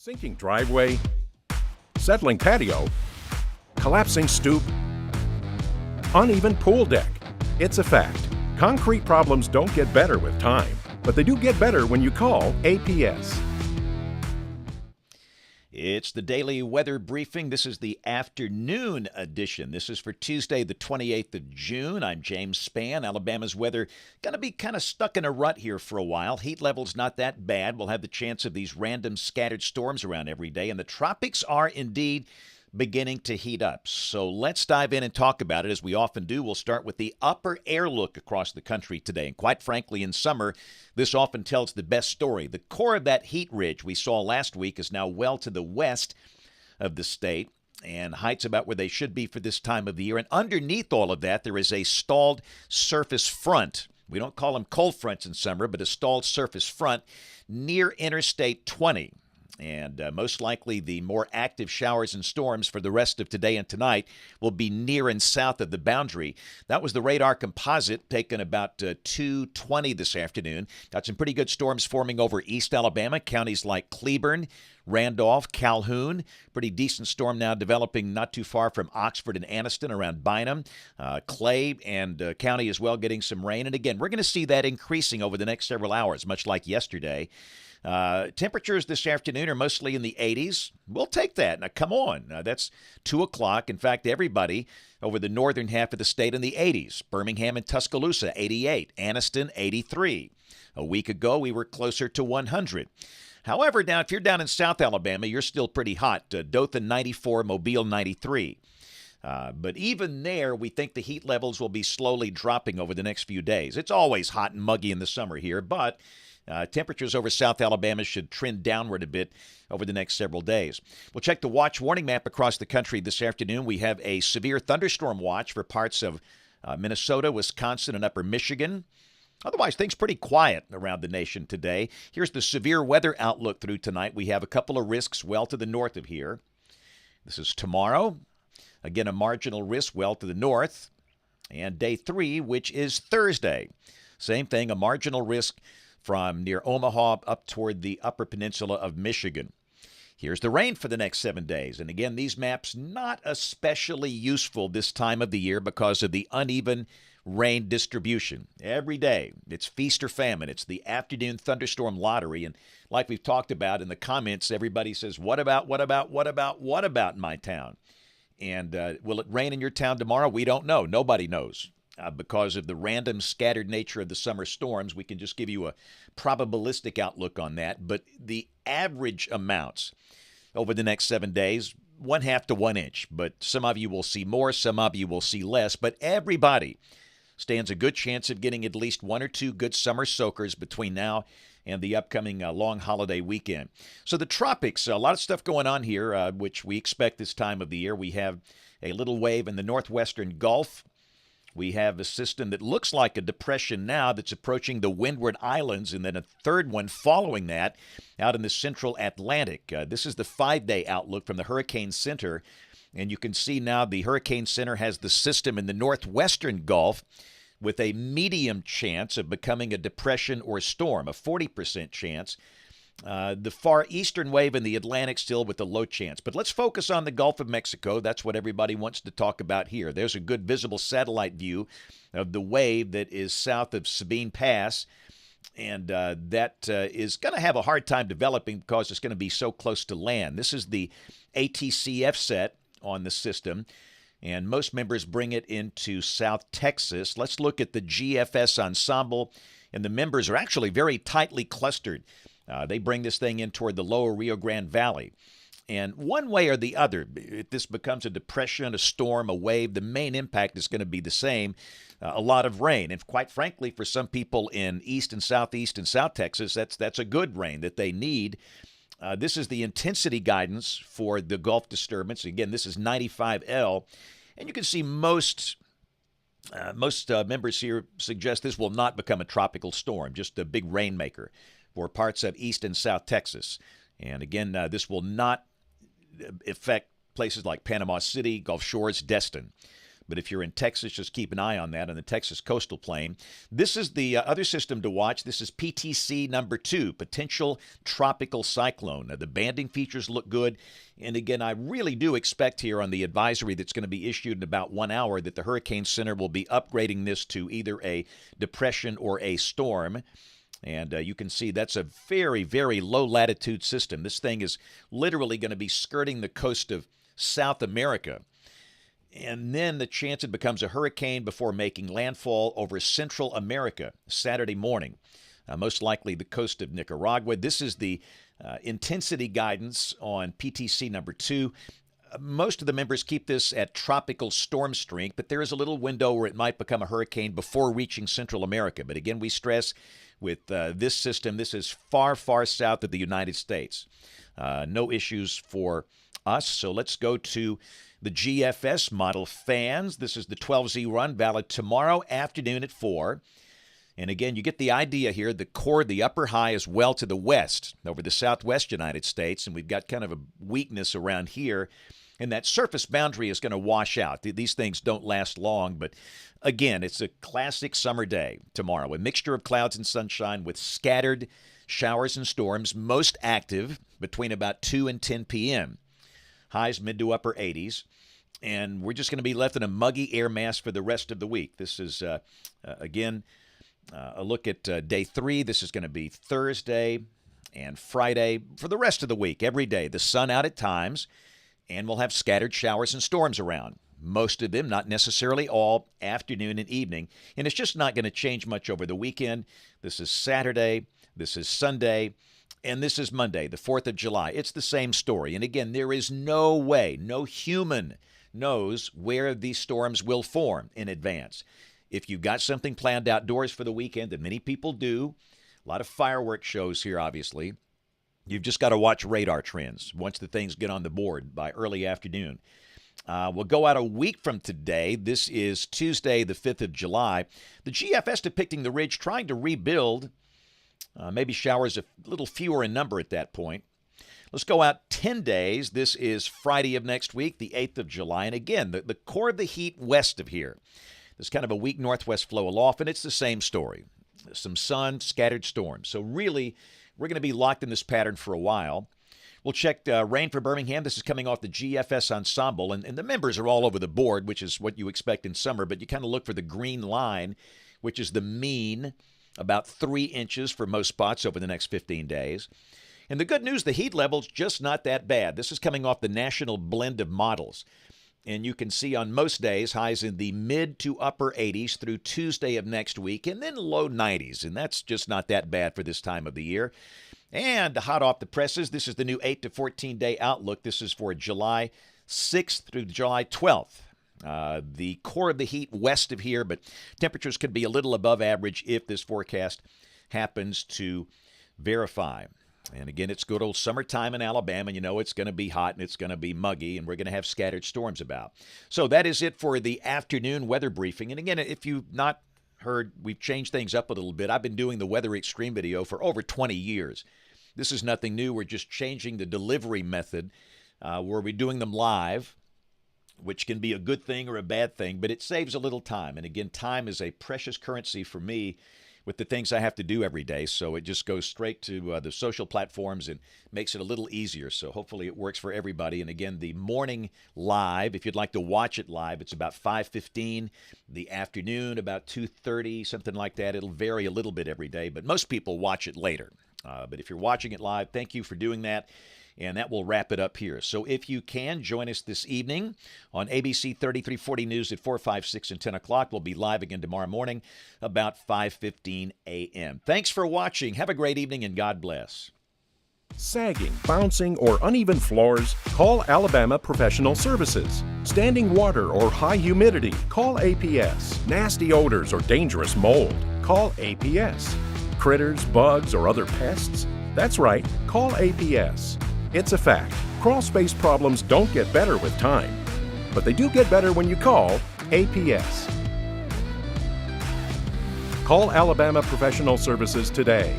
Sinking driveway, settling patio, collapsing stoop, uneven pool deck. It's a fact. Concrete problems don't get better with time, but they do get better when you call APS. It's the daily weather briefing. This is the afternoon edition. This is for Tuesday, the 28th of June. I'm James Spann. Alabama's weather going to be kind of stuck in a rut here for a while. Heat levels not that bad. We'll have the chance of these random scattered storms around every day, and the tropics are indeed beginning to heat up. So let's dive in and talk about it, as we often do. We'll start with the upper air look across the country today. And quite frankly, in summer, this often tells the best story. The core of that heat ridge we saw last week is now well to the west of the state, and heights about where they should be for this time of the year. And underneath all of that, there is a stalled surface front. We don't call them cold fronts in summer, but a stalled surface front near Interstate 20. And most likely the more active showers and storms for the rest of today and tonight will be near and south of the boundary. That was the radar composite taken about 2:20 this afternoon. Got some pretty good storms forming over East Alabama, counties like Cleburne, Randolph, Calhoun. Pretty decent storm now developing not too far from Oxford and Anniston around Bynum. Clay and County as well getting some rain. And again, we're going to see that increasing over the next several hours, much like yesterday. Temperatures this afternoon are mostly in the 80s. We'll take that. Now, come on. That's 2 o'clock. In fact, everybody over the northern half of the state in the 80s. Birmingham and Tuscaloosa, 88. Anniston, 83. A week ago, we were closer to 100. However, now, if you're down in South Alabama, you're still pretty hot. Dothan, 94. Mobile, 93. But even there, we think the heat levels will be slowly dropping over the next few days. It's always hot and muggy in the summer here, but temperatures over South Alabama should trend downward a bit over the next several days. We'll check the watch warning map across the country this afternoon. We have a severe thunderstorm watch for parts of Minnesota, Wisconsin, and upper Michigan. Otherwise, things pretty quiet around the nation today. Here's the severe weather outlook through tonight. We have a couple of risks well to the north of here. This is tomorrow. Again, a marginal risk well to the north. And day 3, which is Thursday. Same thing, a marginal risk from near Omaha up toward the upper peninsula of Michigan. Here's the rain for the next 7 days. And again, these maps not especially useful this time of the year because of the uneven rain distribution. Every day, it's feast or famine. It's the afternoon thunderstorm lottery. And like we've talked about in the comments, everybody says, what about my town? And will it rain in your town tomorrow? We don't know. Nobody knows. Because of the random scattered nature of the summer storms, we can just give you a probabilistic outlook on that. But the average amounts over the next 7 days, 1/2 to 1 inch. But some of you will see more, some of you will see less. But everybody stands a good chance of getting at least 1 or 2 good summer soakers between now and the upcoming long holiday weekend. So the tropics, a lot of stuff going on here, which we expect this time of the year. We have a little wave in the northwestern Gulf. We have a system that looks like a depression now that's approaching the Windward Islands, and then a third one following that out in the central Atlantic. This is the 5-day outlook from the Hurricane Center, and you can see now the Hurricane Center has the system in the northwestern Gulf with a medium chance of becoming a depression or storm, a 40% chance. The far eastern wave in the Atlantic still with a low chance. But let's focus on the Gulf of Mexico. That's what everybody wants to talk about here. There's a good visible satellite view of the wave that is south of Sabine Pass. And that is going to have a hard time developing because it's going to be so close to land. This is the ATCF set on the system, and most members bring it into South Texas. Let's look at the GFS ensemble, and the members are actually very tightly clustered. They bring this thing in toward the lower Rio Grande Valley. And one way or the other, if this becomes a depression, a storm, a wave, the main impact is going to be the same, a lot of rain. And quite frankly, for some people in East and South Texas, that's a good rain that they need. This is the intensity guidance for the Gulf disturbance. Again, this is 95L. And you can see most members here suggest this will not become a tropical storm, just a big rainmaker for parts of East and South Texas. And again, this will not affect places like Panama City, Gulf Shores, Destin. But if you're in Texas, just keep an eye on that on the Texas coastal plain. This is the other system to watch. This is PTC number 2, potential tropical cyclone. Now, the banding features look good. And again, I really do expect here on the advisory that's going to be issued in about 1 hour that the Hurricane Center will be upgrading this to either a depression or a storm. And you can see that's a very, very low latitude system. This thing is literally going to be skirting the coast of South America. And then the chance it becomes a hurricane before making landfall over Central America Saturday morning, most likely the coast of Nicaragua. This is the intensity guidance on PTC number 2. Most of the members keep this at tropical storm strength, but there is a little window where it might become a hurricane before reaching Central America. But again, we stress with this system, this is far, far south of the United States. No issues for us. So let's go to the GFS model fans. This is the 12Z run, valid tomorrow afternoon at 4. And again, you get the idea here. The core, the upper high, is well to the west over the southwest United States, and we've got kind of a weakness around here. And that surface boundary is going to wash out. These things don't last long, but again, it's a classic summer day tomorrow. A mixture of clouds and sunshine with scattered showers and storms, most active between about 2 and 10 p.m. Highs mid to upper 80s. And we're just going to be left in a muggy air mass for the rest of the week. This is, again, a look at day 3. This is going to be Thursday and Friday for the rest of the week. Every day, the sun out at times, and we'll have scattered showers and storms around. Most of them, not necessarily all, afternoon and evening. And it's just not going to change much over the weekend. This is Saturday. This is Sunday. And this is Monday, the 4th of July. It's the same story. And again, there is no way, no human knows where these storms will form in advance. If you've got something planned outdoors for the weekend, that many people do, a lot of fireworks shows here, obviously, you've just got to watch radar trends once the things get on the board by early afternoon. We'll go out a week from today. This is Tuesday, the 5th of July. The GFS depicting the ridge trying to rebuild. Maybe showers a little fewer in number at that point. Let's go out 10 days. This is Friday of next week, the 8th of July. And again, the core of the heat west of here. There's kind of a weak northwest flow aloft, and it's the same story. Some sun, scattered storms. So really, we're going to be locked in this pattern for a while. We'll check rain for Birmingham. This is coming off the GFS ensemble, and the members are all over the board, which is what you expect in summer, but you kind of look for the green line, which is the mean, about 3 inches for most spots over the next 15 days. And the good news, the heat level's just not that bad. This is coming off the national blend of models. And you can see on most days, highs in the mid to upper 80s through Tuesday of next week, and then low 90s. And that's just not that bad for this time of the year. And hot off the presses, this is the new 8 to 14-day outlook. This is for July 6th through July 12th. The core of the heat west of here, but temperatures could be a little above average if this forecast happens to verify. And again, it's good old summertime in Alabama. You know it's going to be hot and it's going to be muggy, and we're going to have scattered storms about. So that is it for the afternoon weather briefing. And again, if you've not heard, we've changed things up a little bit. I've been doing the Weather Extreme video for over 20 years. This is nothing new. We're just changing the delivery method where we're doing them live, which can be a good thing or a bad thing, but it saves a little time. And again, time is a precious currency for me with the things I have to do every day. So it just goes straight to the social platforms and makes it a little easier. So hopefully it works for everybody. And again, the morning live, if you'd like to watch it live, it's about 5:15. The afternoon, about 2:30, something like that. It'll vary a little bit every day, but most people watch it later. But if you're watching it live, thank you for doing that. And that will wrap it up here. So if you can, join us this evening on ABC 3340 News at 4, 5, 6, and 10 o'clock. We'll be live again tomorrow morning about 5:15 a.m. Thanks for watching. Have a great evening, and God bless. Sagging, bouncing, or uneven floors? Call Alabama Professional Services. Standing water or high humidity? Call APS. Nasty odors or dangerous mold? Call APS. Critters, bugs, or other pests? That's right, call APS. It's a fact. Crawl space problems don't get better with time, but they do get better when you call APS. Call Alabama Professional Services today.